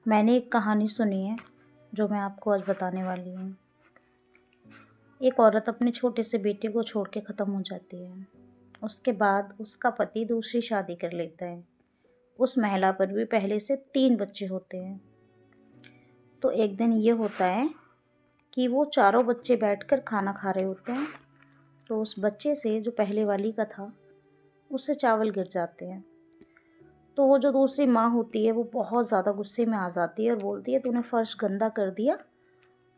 मैंने एक कहानी सुनी है जो मैं आपको आज बताने वाली हूँ। एक औरत अपने छोटे से बेटे को छोड़ के ख़त्म हो जाती है। उसके बाद उसका पति दूसरी शादी कर लेता है। उस महिला पर भी पहले से 3 बच्चे होते हैं। तो एक दिन ये होता है कि वो चारों बच्चे बैठकर खाना खा रहे होते हैं। तो उस बच्चे से जो पहले वाली का था, उससे चावल गिर जाते हैं। तो वो जो दूसरी माँ होती है वो बहुत ज़्यादा गुस्से में आ जाती है और बोलती है, तूने फ़र्श गंदा कर दिया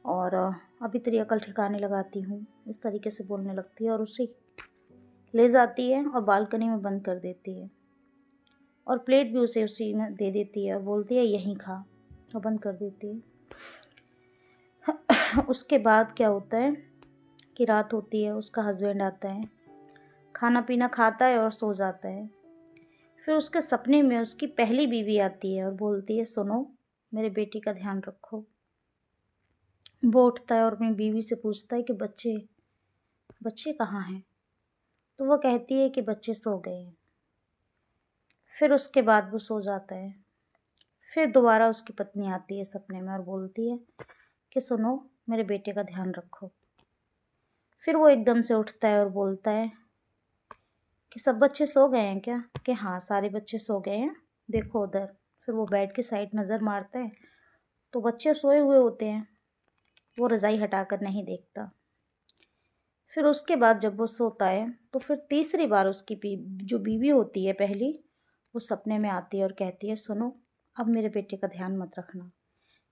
और अभी तेरी अकल ठिकाने लगाती हूँ। इस तरीके से बोलने लगती है और उसे ले जाती है और बालकनी में बंद कर देती है और प्लेट भी उसे उसी में दे देती है और बोलती है यहीं खा, और बंद कर देती है। उसके बाद क्या होता है कि रात होती है, उसका हस्बैंड आता है, खाना पीना खाता है और सो जाता है। फिर उसके सपने में उसकी पहली बीवी आती है और बोलती है, सुनो, मेरे बेटी का ध्यान रखो। वो उठता है और अपनी बीवी से पूछता है कि बच्चे कहाँ हैं? तो वो कहती है कि बच्चे सो गए हैं। फिर उसके बाद वो सो जाता है। फिर दोबारा उसकी पत्नी आती है सपने में और बोलती है कि सुनो, मेरे बेटे का ध्यान रखो। फिर वो एकदम से उठता है और बोलता है कि सब बच्चे सो गए हैं क्या? कि हाँ, सारे बच्चे सो गए हैं, देखो उधर। फिर वो बेड की साइड नज़र मारता है तो बच्चे सोए हुए होते हैं। वो रज़ाई हटाकर नहीं देखता। फिर उसके बाद जब वो सोता है तो फिर तीसरी बार उसकी जो बीवी होती है पहली, वो सपने में आती है और कहती है, सुनो, अब मेरे बेटे का ध्यान मत रखना,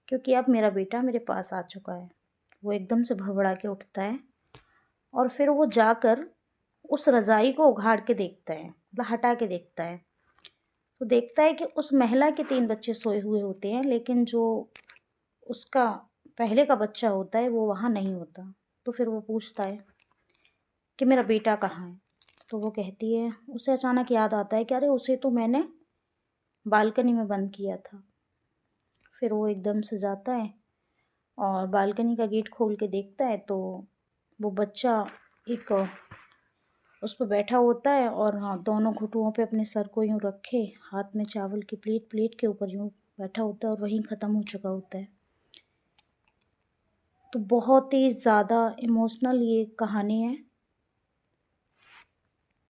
क्योंकि अब मेरा बेटा मेरे पास आ चुका है। वो एकदम से भड़बड़ा के उठता है और फिर वो जाकर उस रज़ाई को उघाड़ के देखता है, मतलब हटा के देखता है। तो देखता है कि उस महिला के 3 बच्चे सोए हुए होते हैं, लेकिन जो उसका पहले का बच्चा होता है वो वहाँ नहीं होता। तो फिर वो पूछता है कि मेरा बेटा कहाँ है? तो वो कहती है, उसे अचानक याद आता है कि अरे उसे तो मैंने बालकनी में बंद किया था। फिर वो एकदम से जाता है और बालकनी का गेट खोल के देखता है तो वो बच्चा एक उस पर बैठा होता है और हाँ, दोनों घुटुओं पे अपने सर को यूँ रखे, हाथ में चावल की प्लेट, प्लेट के ऊपर यूँ बैठा होता है और वहीं ख़त्म हो चुका होता है। तो बहुत ही ज़्यादा इमोशनल ये कहानी है